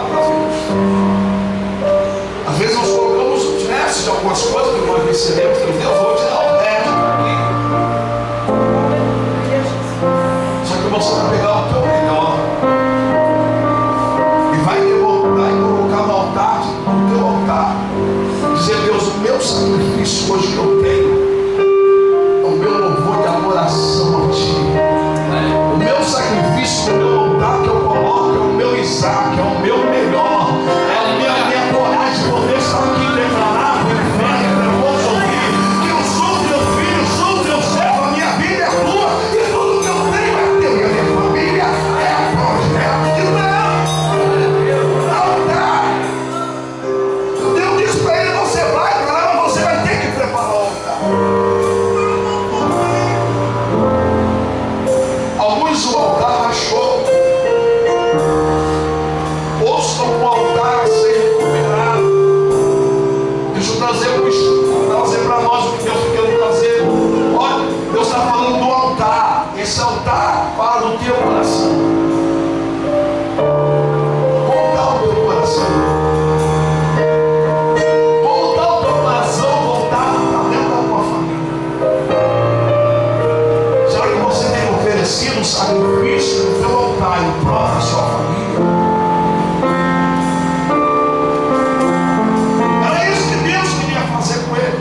voltar para Deus. Às vezes nós colocamos os restos de algumas coisas que nós recebemos de Deus. Vou te dar o resto aqui. Só que você vai pegar o teu melhor e vai levantar e colocar no altar, no teu altar. Dizer: Deus, o meu sacrifício hoje que eu tenho é o meu louvor de adoração a Ti. O meu sacrifício, o meu altar que eu coloco é o meu Isaac, é o meu melhor, é a minha coragem de poder estar aqui declarar, periférica, para todos ouvir que eu sou teu filho, sou teu servo, a minha vida é tua e tudo que eu tenho é teu, e a minha família é projeto de Deus. Altar. Deus disse para ele: você vai para lá, mas você vai ter que preparar o altar. Alguns o altar rachou, outros estão com o altar a ser recuperado. Deixa eu trazer para nós o que Deus quer trazer. Olha, Deus está falando do altar. Esse altar fala do teu coração. Como está o teu coração? Como está o teu coração voltado para dentro da tua família? Será que você tem oferecido um sacrifício no teu altar em prol da sua família? Era isso que Deus queria fazer com ele.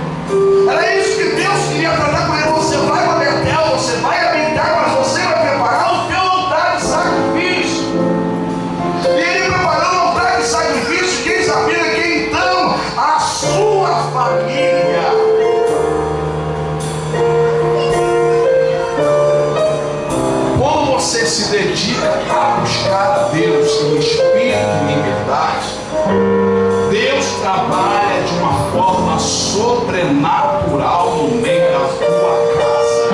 Era isso que Deus queria tratar com ele. Você vai para Betel, você vai habitar, mas você vai preparar o teu altar de sacrifício. E ele preparou o altar de sacrifício. Quem sabia que então a sua família, quando você se dedica a buscar a Deus em espírito e em verdade, Deus trabalha de uma forma sobrenatural no meio da tua casa.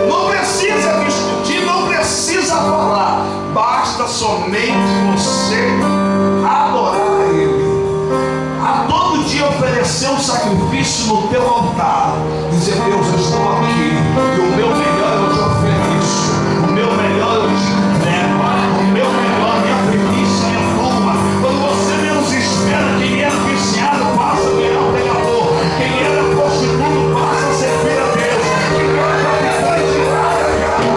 Não precisa discutir, não precisa falar, basta somente você adorar a Ele. A todo dia oferecer um sacrifício no teu altar, dizer: Deus, eu estou aqui e o meu melhor eu te ofereço, o meu melhor eu te entrego, o meu melhor, minha primícia é tua. Quando você menos espera, quem era viciado passa a virar um pegador, quem era prostituto passa a servir a Deus, quem era traficante tira a garrafa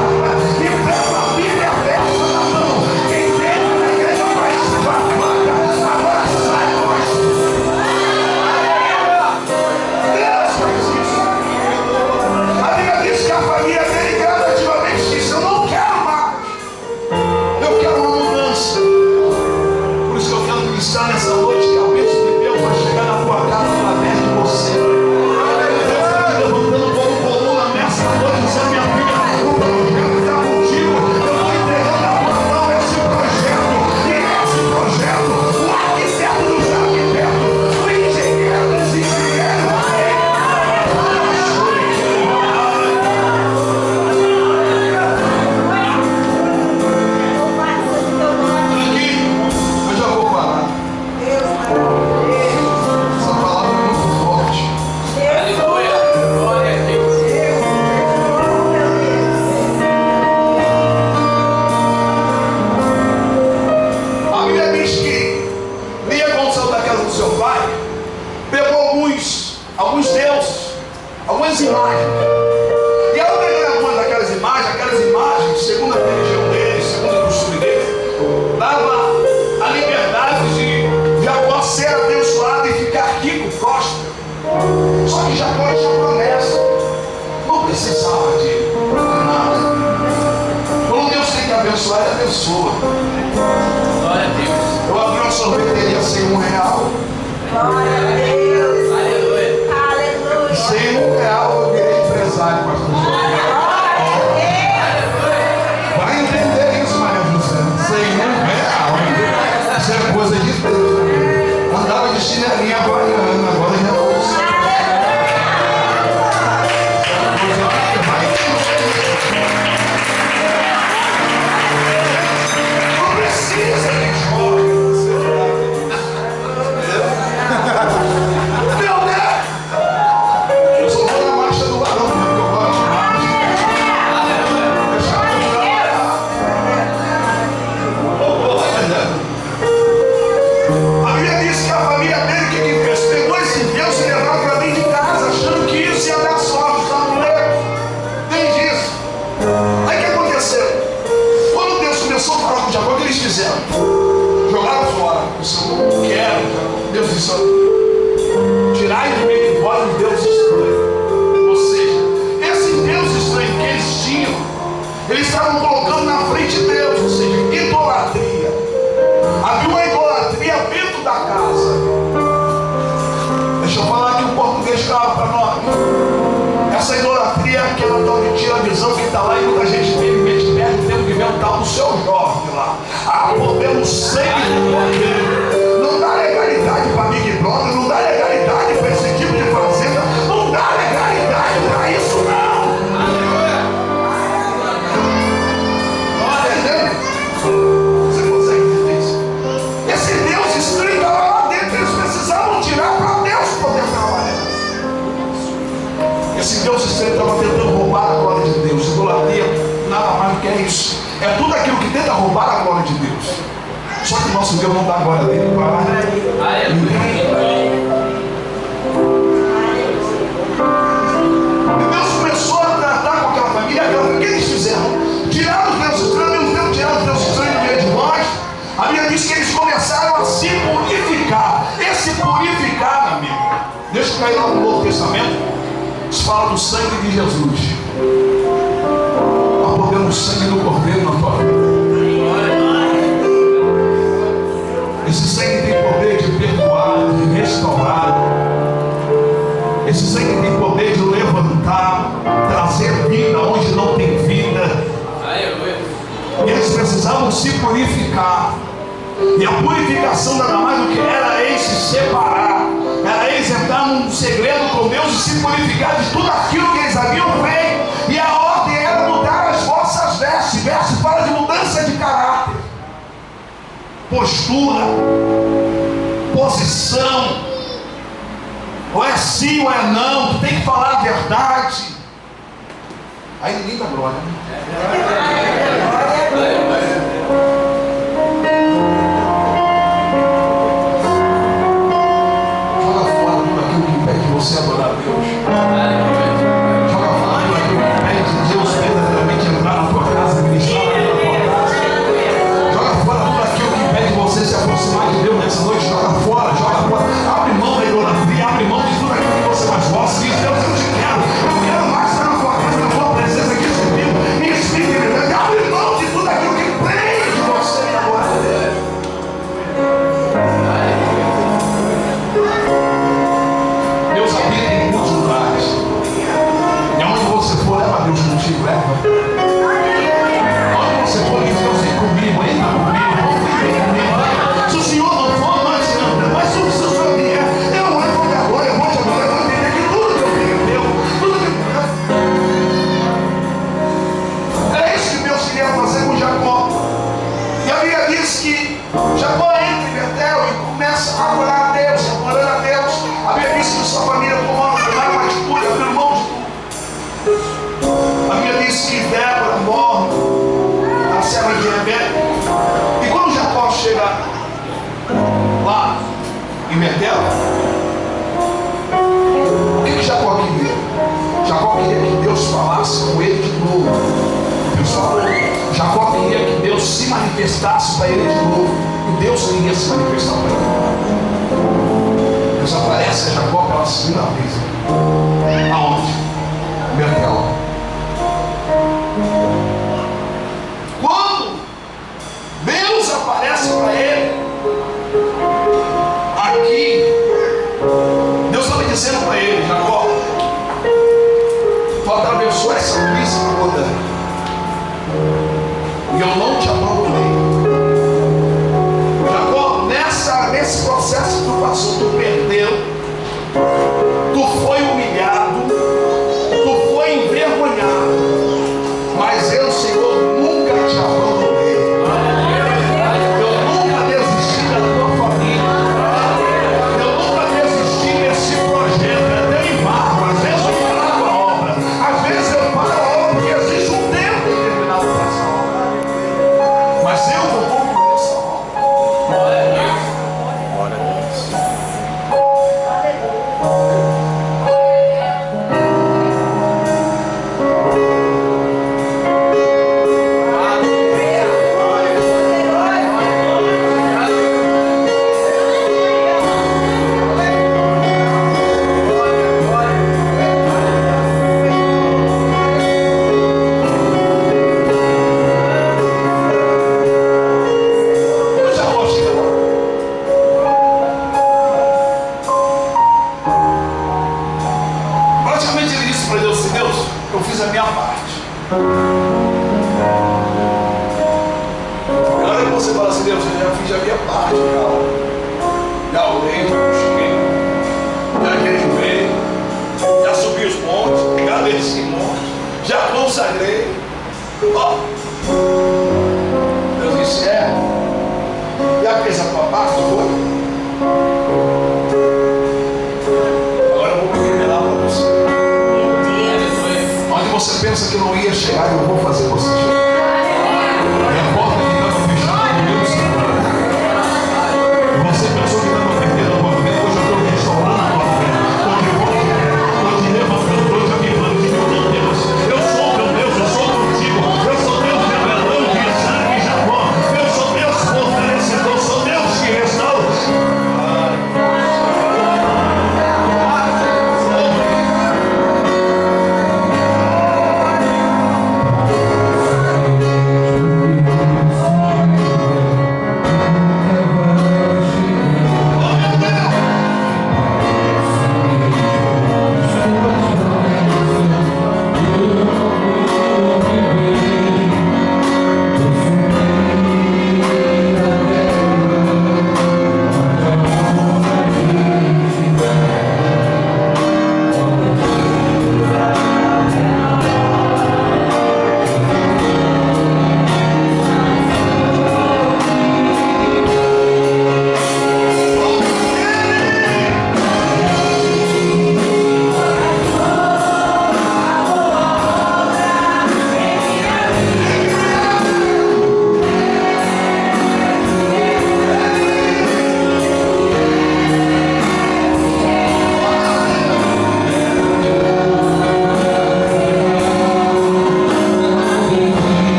e pega a Bíblia aberta na mão. Quem entra na igreja vai se bater, agora sai hoje. Deus faz isso. A Bíblia diz que a família dele gradativamente disse: eu não quero mais, eu quero uma mudança. Por isso que eu quero ministrar nessa noite que a bênção de Deus vai chegar na tua casa através de você. Deus está te levantando como coluna nessa noite, dizendo: minha filha, o projeto está contigo, eu estou entregando a tua mão esse projeto, e esse projeto, o arquiteto dos arquitetos, o engenheiro dos engenheiros, aqui, eu já vou parar. Essa palavra é muito forte. Aleluia, glória a Deus. A Bíblia diz que Lia, quando saiu da casa do seu pai, pegou alguns deuses, algumas imagens. E ao pegar algumas daquelas imagens, segundo a religião deles, segundo o costume deles, dava a liberdade de Jacó ser abençoado e ficar rico, próspero. Só que Jacó tinha promessa, não precisava de nada. Quando Deus tem que abençoar, Ele abençoa. Glória a Deus. Eu abri uma sorveteria sem R$1. Glória a Deus. Aleluia. Aleluia. Sem R$1 eu virei empresário, pastor. Glória a Deus. Vai entender isso, Maria José. Sem R$1. Isso é coisa de Deus. Andava de chinelinha havaiana, agora já vou. Não precisa de jovem. Meu Deus! Eu só vou na marcha do varão, porque eu gosto. televisão que está lá e muita gente tem em mente perto, temos que ver um tal do seu Jorge lá. Ah, podemos sangue do poder. Não dá legalidade para Big Brother, não dá legalidade para esse tipo de fazenda, não dá legalidade para isso não. Entendeu? Você consegue entender isso? Esse Deus estranho estava lá dentro, eles precisavam tirar para Deus poder trabalhar. Esse Deus estranho estava tentando roubar a glória de Deus. Idolatria nada mais do que é isso. É tudo aquilo que tenta roubar a glória de Deus. Só que o nosso Deus não dá a glória dele para ninguém. E Deus começou a tratar com aquela família. O que eles fizeram? Tiraram os deuses estranhos, não tiraram os deuses estranhos do meio de nós. A Bíblia diz que eles começaram a se purificar. Esse purificar, meu amigo, deixa eu cair lá no Novo Testamento. Se fala do sangue de Jesus. Há poder no sangue do Cordeiro na tua vida. Esse sangue tem poder de perdoar, de restaurar. Esse sangue tem poder de levantar, trazer vida onde não tem vida. Eles precisavam se purificar. E a purificação nada mais do que era eles se separar. Era eles entrar num segredo com Deus e se purificar de tudo aquilo que eles haviam feito. E a ordem era mudar as vossas vestes. Veste fala de mudança de caráter, postura, posição. Ou é sim ou é não. Tu tem que falar a verdade. Aí ninguém dá glória, você adorar a Deus. Joga fora tudo aquilo que impede Deus verdadeiramente entrar na tua casa, ministrar na tua casa. Joga fora tudo aquilo que impede você se aproximar de Deus nessa noite. Joga fora, joga fora. Abre mão da idolatria, abre mão de tudo aquilo que você mais gosta. Diz: Deus, eu te quero. Eu quero mais estar na tua casa, na tua presença aqui comigo. Em espírito e verdade. Abre mão de tudo aquilo que prende você e agora. Deus habita em muitos lugares. E aonde você for, leva Deus contigo, leva. Aonde você for, diz: Deus, vem comigo, entra comigo, vem comigo. Se o Senhor não for, nós não. Mas se o Senhor vier, eu vou te agora, eu vou te adorar, eu vou entender que tudo que eu tenho é teu. Tudo que era isso que Deus queria fazer com Jacó. E a Bíblia diz que Jacó entra em Betel e começa a adorar a Deus, adorando a Deus. A Bíblia diz que sua família tomaram uma atitude, abriu mão de tudo. A Bíblia diz que Débora morre, a serva de Rebeca. E quando Jacó chega lá em Betel, o que Jacó queria? Jacó queria que Deus falasse com ele de novo. Deus falou. Jacó queria que Deus se manifestasse para ele de novo. E Deus queria se manifestar para ele. Deus aparece a Jacó pela segunda vez. Aonde? Betel. Quando Deus aparece para ele, aqui, Deus estava dizendo para ele: Jacó, tu atravessou essa crise toda e eu não te abandonei. Jacó, nesse processo que tu passou, tu perdeu, tu foi humilhado, tu foi envergonhado, mas eu, Senhor, nunca te abandonei. Eu nunca desisti da tua família. Eu nunca desisti desse projeto. Até em barro, às vezes eu paro a obra, às vezes eu paro a obra porque existe um tempo determinado para essa obra. parte foi. Agora eu vou me revelar para você. Onde você pensa que não ia chegar, eu vou fazer você chegar. E a porta que estava fechada, Deus segura. Você pensou que estava perdendo a tua vida, hoje eu estou restaurando a tua vida. Estou de volta, estou te levantando, estou te avivando, te dizendo, Deus, eu sou teu Deus, eu sou contigo, eu sou Deus de Abraão, de Isaac e Jacó, eu sou Deus fortalecedor, eu sou Deus que restaura.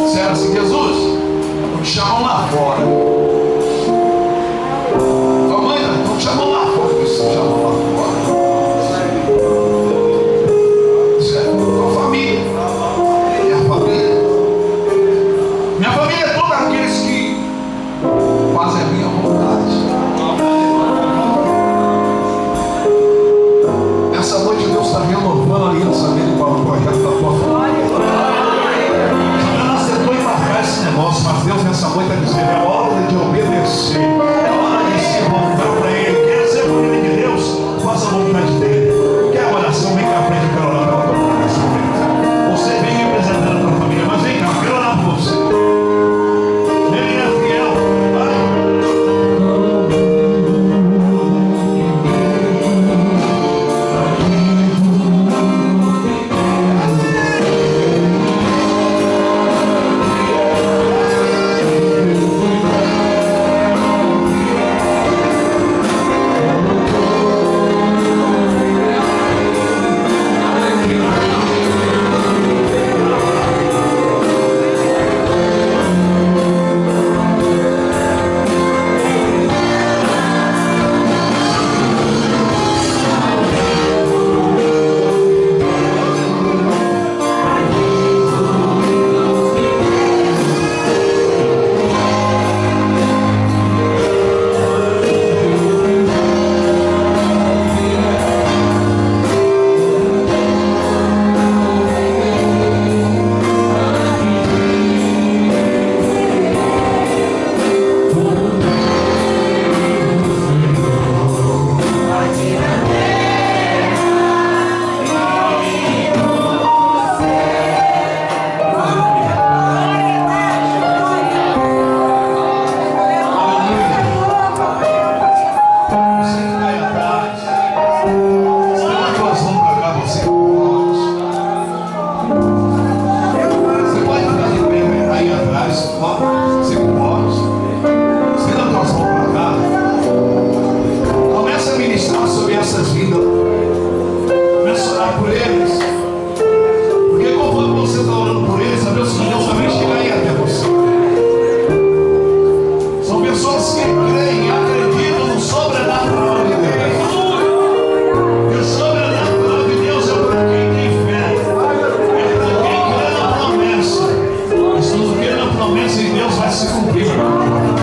Disseram assim: Jesus, vou te chamar lá fora. Deus nessa noite está dizendo: é hora de obedecer, é hora de se voltar para Ele. Quer ser filho de Deus? Faça a vontade dele. Quer a oração? Vem cá à frente, eu quero orar pela tua família nesse momento. Você vem representando a tua família, mas vem cá, eu quero orar por você. Ele é fiel. Vai. Deus vai se cumprir.